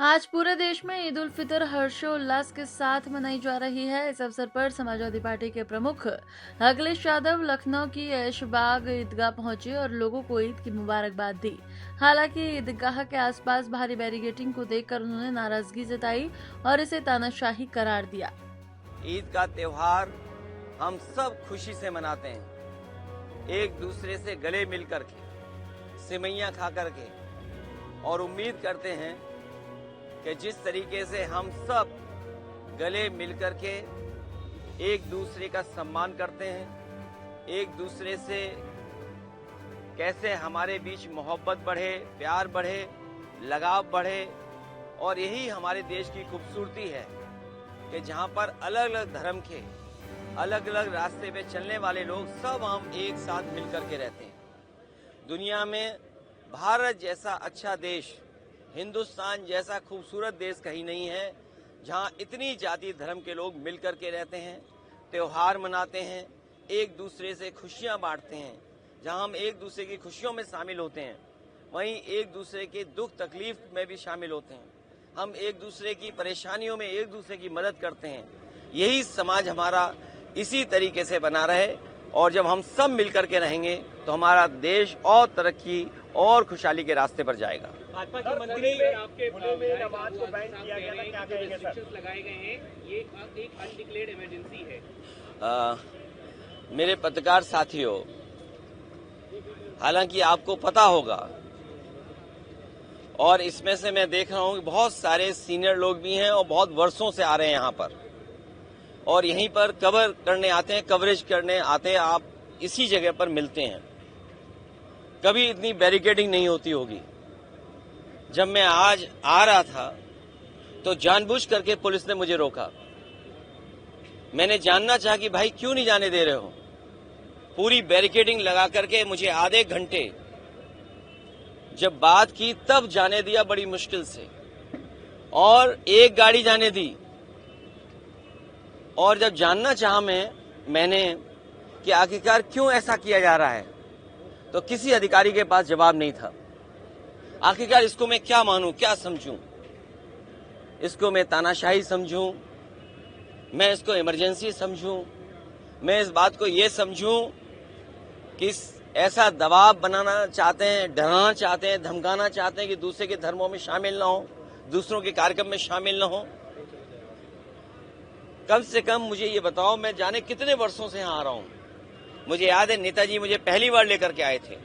आज पूरे देश में ईद उल फितर हर्षोल्लास के साथ मनाई जा रही है। इस अवसर पर समाजवादी पार्टी के प्रमुख अखिलेश यादव लखनऊ की ऐशबाग ईदगाह पहुंचे और लोगों को ईद की मुबारकबाद दी। हालांकि ईदगाह के आसपास भारी बैरिकेडिंग को देखकर उन्होंने नाराजगी जताई और इसे तानाशाही करार दिया। ईद का त्योहार हम सब खुशी से मनाते हैं, एक दूसरे से गले मिल करके, सिमैयां खा करके, और उम्मीद करते हैं कि जिस तरीके से हम सब गले मिल करके एक दूसरे का सम्मान करते हैं, एक दूसरे से कैसे हमारे बीच मोहब्बत बढ़े, प्यार बढ़े, लगाव बढ़े, और यही हमारे देश की खूबसूरती है कि जहां पर अलग अलग धर्म के अलग अलग रास्ते पे चलने वाले लोग सब हम एक साथ मिलकर के रहते हैं। दुनिया में भारत जैसा अच्छा देश, हिंदुस्तान जैसा खूबसूरत देश कहीं नहीं है जहां इतनी जाति धर्म के लोग मिलकर के रहते हैं, त्योहार मनाते हैं, एक दूसरे से खुशियां बांटते हैं। जहां हम एक दूसरे की खुशियों में शामिल होते हैं, वहीं एक दूसरे के दुख तकलीफ में भी शामिल होते हैं। हम एक दूसरे की परेशानियों में एक दूसरे की मदद करते हैं। यही समाज हमारा इसी तरीके से बना रहे, और जब हम सब मिलकर के रहेंगे तो हमारा देश और तरक्की और खुशहाली के रास्ते पर जाएगा। भाजपा के मंत्री आपके नमाज को बैन किया गया था, क्या कहेंगे सर? लगाए गए हैं, ये एक अनडिक्लेयर्ड इमरजेंसी है। मेरे पत्रकार साथियों, हालांकि आपको पता होगा, और इसमें से मैं देख रहा हूं कि बहुत सारे सीनियर लोग भी हैं और बहुत वर्षों से आ रहे हैं यहां पर, और यहीं पर कवर करने आते हैं, कवरेज करने आते हैं। आप इसी जगह पर मिलते हैं। कभी इतनी बैरिकेडिंग नहीं होती होगी। जब मैं आज आ रहा था तो जानबूझ करके पुलिस ने मुझे रोका। मैंने जानना चाहा कि भाई क्यों नहीं जाने दे रहे हो। पूरी बैरिकेडिंग लगा करके मुझे आधे घंटे जब बात की तब जाने दिया, बड़ी मुश्किल से, और एक गाड़ी जाने दी। और जब जानना चाहा मैंने कि आखिरकार क्यों ऐसा किया जा रहा है, तो किसी अधिकारी के पास जवाब नहीं था। आखिरकार इसको मैं क्या मानूं, क्या समझूं? इसको मैं तानाशाही समझूं, मैं इसको इमरजेंसी समझूं, मैं इस बात को ये समझूं कि ऐसा दबाव बनाना चाहते हैं, डराना चाहते हैं, धमकाना चाहते हैं कि दूसरे के धर्मों में शामिल ना हो, दूसरों के कार्यक्रम में शामिल ना हो। कम से कम मुझे ये बताओ, मैं जाने कितने वर्षों से यहां आ रहा हूं। मुझे याद है नेताजी मुझे पहली बार लेकर के आए थे,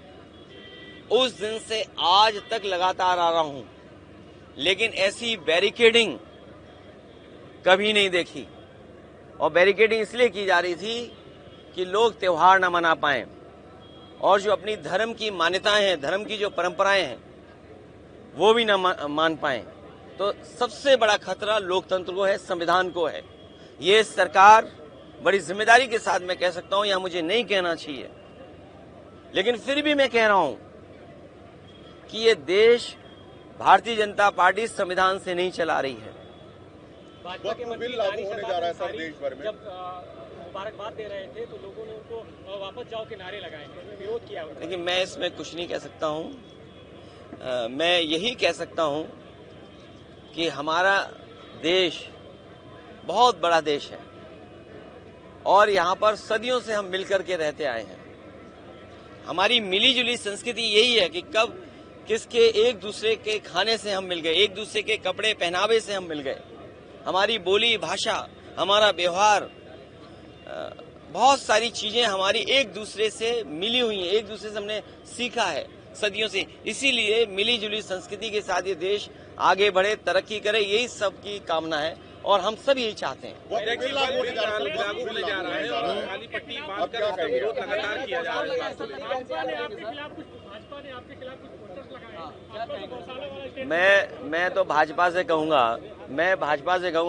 उस दिन से आज तक लगातार आ रहा हूं, लेकिन ऐसी बैरिकेडिंग कभी नहीं देखी। और बैरिकेडिंग इसलिए की जा रही थी कि लोग त्योहार न मना पाएं, और जो अपनी धर्म की मान्यताएं हैं, धर्म की जो परंपराएं हैं, वो भी न मान पाएं। तो सबसे बड़ा खतरा लोकतंत्र को है, संविधान को है। ये सरकार बड़ी जिम्मेदारी के साथ, मैं कह सकता हूं, यह मुझे नहीं कहना चाहिए, लेकिन फिर भी मैं कह रहा हूं कि ये देश भारतीय जनता पार्टी संविधान से नहीं चला रही है। भाजपा के मंत्री लागू होने जा रहा है सर देश भर में। जब मुबारकबाद दे रहे थे तो लोगों ने उनको वापस जाओ के नारे लगाए थे, विरोध किया। लेकिन मैं इसमें कुछ नहीं कह सकता हूं। मैं यही कह सकता हूं कि हमारा देश बहुत बड़ा देश है, और यहाँ पर सदियों से हम मिलकर के रहते आए हैं। हमारी मिली जुली संस्कृति यही है कि कब किसके एक दूसरे के खाने से हम मिल गए, एक दूसरे के कपड़े पहनावे से हम मिल गए। हमारी बोली भाषा, हमारा व्यवहार, बहुत सारी चीजें हमारी एक दूसरे से मिली हुई हैं, एक दूसरे से हमने सीखा है सदियों से। इसीलिए मिली जुली संस्कृति के साथ ये देश आगे बढ़े, तरक्की करे, यही सबकी कामना है, और हम सब यही चाहते हैं। लागू होने जा रहा है और काली पट्टी बांधकर उसका विरोध लगातार किया जा रहा है। भाजपा ने आपके खिलाफ कुछ पोस्टर्स लगाए हैं। मैं तो भाजपा से कहूंगा,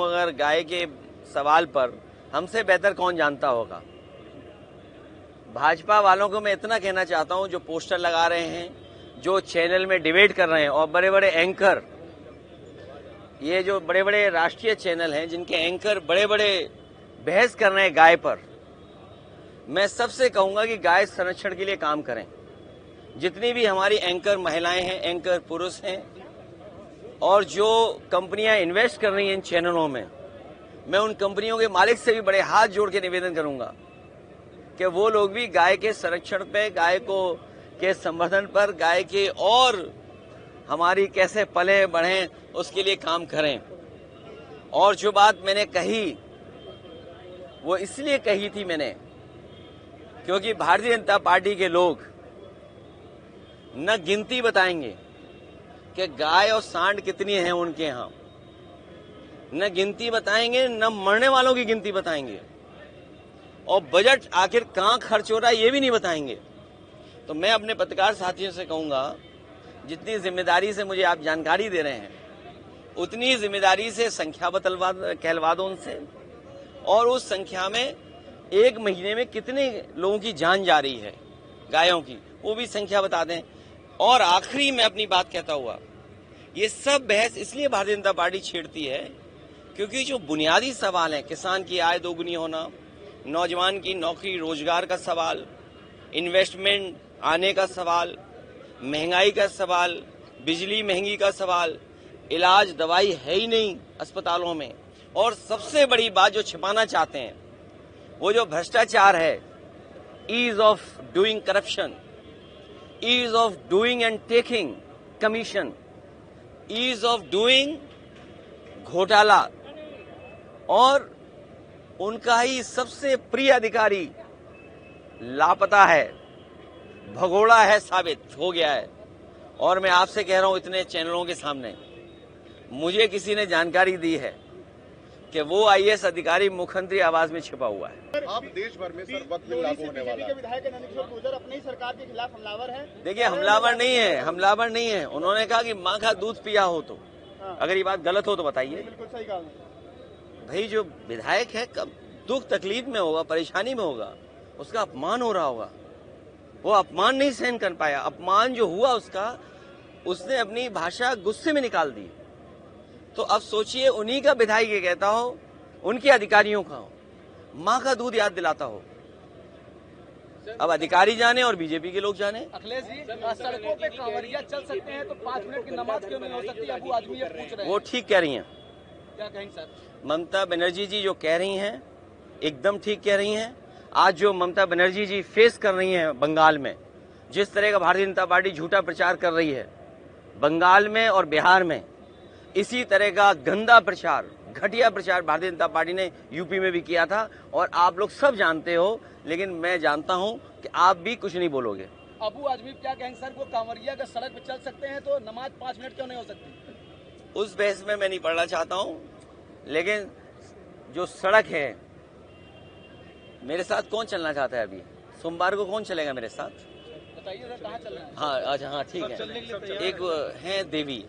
अगर गाय के सवाल पर हमसे बेहतर कौन जानता होगा। भाजपा वालों को मैं इतना कहना चाहता हूं, जो पोस्टर लगा रहे हैं, जो चैनल में डिबेट कर रहे हैं, और बड़े बड़े एंकर, ये जो बड़े बड़े राष्ट्रीय चैनल हैं जिनके एंकर बड़े बड़े बहस कर रहे हैं गाय पर, मैं सबसे कहूंगा कि गाय संरक्षण के लिए काम करें। जितनी भी हमारी एंकर महिलाएं हैं, एंकर पुरुष हैं, और जो कंपनियां इन्वेस्ट कर रही हैं इन चैनलों में, मैं उन कंपनियों के मालिक से भी बड़े हाथ जोड़ के निवेदन करूंगा कि वो लोग भी गाय के संरक्षण पे, गाय को के संवर्धन पर, गाय के और हमारी कैसे पले बढ़े उसके लिए काम करें। और जो बात मैंने कही वो इसलिए कही थी मैंने क्योंकि भारतीय जनता पार्टी के लोग न गिनती बताएंगे कि गाय और सांड कितनी हैं उनके यहाँ, न गिनती बताएंगे, न मरने वालों की गिनती बताएंगे, और बजट आखिर कहाँ खर्च हो रहा है ये भी नहीं बताएंगे। तो मैं अपने पत्रकार साथियों से कहूंगा, जितनी जिम्मेदारी से मुझे आप जानकारी दे रहे हैं उतनी जिम्मेदारी से संख्या कहलवा दो उनसे, और उस संख्या में एक महीने में कितने लोगों की जान जा रही है गायों की, वो भी संख्या बता दें। और आखिरी में अपनी बात कहता हुआ, ये सब बहस इसलिए भारतीय जनता पार्टी छेड़ती है क्योंकि जो बुनियादी सवाल है, किसान की आय दोगुनी होना, नौजवान की नौकरी रोजगार का सवाल, इन्वेस्टमेंट आने का सवाल, महंगाई का सवाल, बिजली महंगी का सवाल, इलाज दवाई है ही नहीं अस्पतालों में, और सबसे बड़ी बात जो छिपाना चाहते हैं वो जो भ्रष्टाचार है, ease of doing corruption, ease of doing and taking commission, ease of doing घोटाला, और उनका ही सबसे प्रिय अधिकारी लापता है, भगोड़ा है, साबित हो गया है। और मैं आपसे कह रहा हूं इतने चैनलों के सामने, मुझे किसी ने जानकारी दी है कि वो आईएएस अधिकारी मुख्यमंत्री आवास में छिपा हुआ है। आप देश भर में सर वक्त लागू होने वाला है। विधायक नंदकिशोर गुर्जर अपनी ही सरकार के खिलाफ हमलावर है। देखिए, हमलावर नहीं है। उन्होंने कहा कि माँ का दूध पिया हो तो, अगर ये बात गलत हो तो बताइए। बिल्कुल सही कहा भाई, जो विधायक है कब दुख तकलीफ में होगा, परेशानी में होगा, उसका अपमान हो रहा होगा, वो अपमान नहीं सहन कर पाया। अपमान जो हुआ उसने अपनी भाषा गुस्से में निकाल दी। तो अब सोचिए, उन्हीं का विधायक ये कहता हो, उनके अधिकारियों का हो, माँ का दूध याद दिलाता हो। अब अधिकारी जाने और बीजेपी के लोग जाने। अखिलेश जी, सड़कों पे कांवरिया चल सकते हैं तो 5 मिनट की नमाज क्यों नहीं हो सकती? अबू आदमी ये पूछ रहे हैं। वो ठीक कह रही हैं। क्या कहेंगे सर? ममता बनर्जी जी जो कह रही हैं एकदम ठीक कह रही हैं। आज जो ममता बनर्जी जी फेस कर रही हैं बंगाल में, जिस तरह का भारतीय जनता पार्टी झूठा प्रचार कर रही है बंगाल में और बिहार में, इसी तरह का गंदा प्रचार, घटिया प्रचार भारतीय जनता पार्टी ने यूपी में भी किया था, और आप लोग सब जानते हो। लेकिन मैं जानता हूं कि आप भी कुछ नहीं बोलोगे। अबू आजमी क्या कहेंगे सर? वो कांवरिया अगर सड़क पे चल सकते हैं तो नमाज 5 मिनट क्यों नहीं हो सकती? उस बहस में मैं नहीं पढ़ना चाहता हूं, लेकिन जो सड़क है, मेरे साथ कौन चलना चाहता है? अभी सोमवार को कौन चलेगा मेरे साथ? बताइए सर, कहाँ चल रहे हैं? हाँ, अच्छा, हाँ, ठीक है। एक है देवी,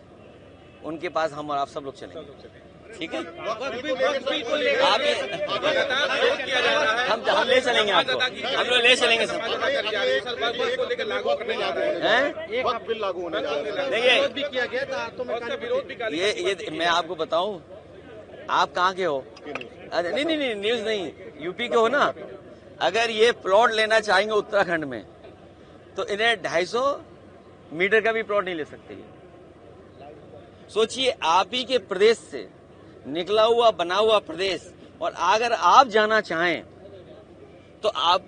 उनके पास हम और आप सब लोग चलेंगे, ठीक है? हम ले चलेंगे आपको, हम लोग ले चलेंगे सब। बिल लागू होने ये मैं आपको बताऊं, आप कहाँ के हो? अरे नहीं, न्यूज नहीं, यूपी के हो ना। अगर ये प्लॉट लेना चाहेंगे उत्तराखंड में तो इन्हें 250 मीटर का भी प्लॉट नहीं ले सकते। सोचिए, आप ही के प्रदेश से निकला हुआ बना हुआ प्रदेश, और अगर आप जाना चाहें तो आप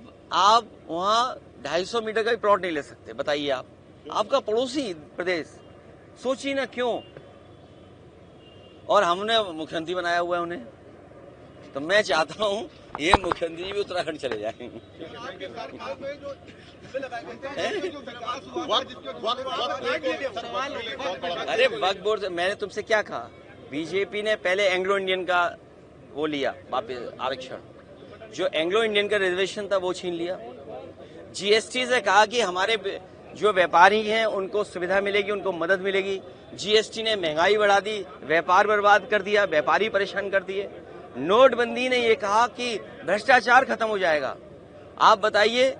वहां 250 मीटर का भी प्लॉट नहीं ले सकते। बताइए, आपका पड़ोसी प्रदेश, सोचिए ना क्यों। और हमने मुख्यमंत्री बनाया हुआ है उन्हें, तो मैं चाहता हूं ये मुख्यमंत्री भी उत्तराखंड चले जाएं। अरे वक्फ बोर्ड, मैंने तुमसे क्या कहा? बीजेपी ने पहले एंग्लो इंडियन का वो लिया वापस आरक्षण, जो एंग्लो इंडियन का रिजर्वेशन था वो छीन लिया। जीएसटी से कहा कि हमारे जो व्यापारी हैं उनको सुविधा मिलेगी, उनको मदद मिलेगी। जीएसटी ने महंगाई बढ़ा दी, व्यापार बर्बाद कर दिया, व्यापारी परेशान कर दिए। नोटबंदी ने ये कहा कि भ्रष्टाचार खत्म हो जाएगा। आप बताइए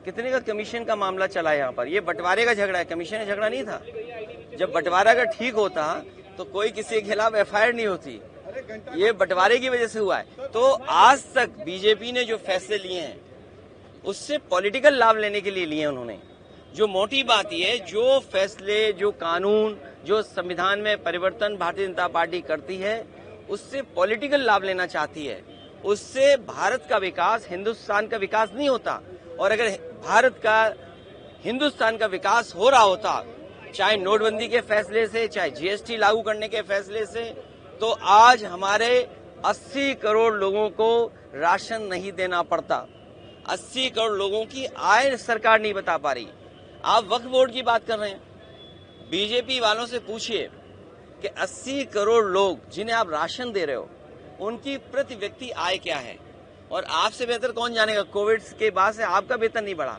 कितने का कमीशन का मामला चला यहाँ पर? ये बंटवारे का झगड़ा है, कमीशन का झगड़ा नहीं था। जब बंटवारा का ठीक होता तो कोई किसी के खिलाफ एफआईआर नहीं होती। ये बंटवारे की वजह से हुआ है। तो आज तक बीजेपी ने जो फैसले लिए हैं उससे पॉलिटिकल लाभ लेने के लिए लिए उन्होंने। जो मोटी बात ये है, जो फैसले, जो कानून जो संविधान में परिवर्तन भारतीय जनता पार्टी करती है उससे पॉलिटिकल लाभ लेना चाहती है। उससे भारत का विकास, हिंदुस्तान का विकास नहीं होता। और अगर भारत का, हिंदुस्तान का विकास हो रहा होता, चाहे नोटबंदी के फैसले से, चाहे जीएसटी लागू करने के फैसले से, तो आज हमारे 80 करोड़ लोगों को राशन नहीं देना पड़ता। 80 करोड़ लोगों की आय सरकार नहीं बता पा रही। आप वक्फ बोर्ड की बात कर रहे हैं, बीजेपी वालों से पूछिए कि 80 करोड़ लोग जिन्हें आप राशन दे रहे हो, उनकी प्रति व्यक्ति आय क्या है। और आपसे बेहतर कौन जानेगा, कोविड के बाद से आपका वेतन नहीं बढ़ा।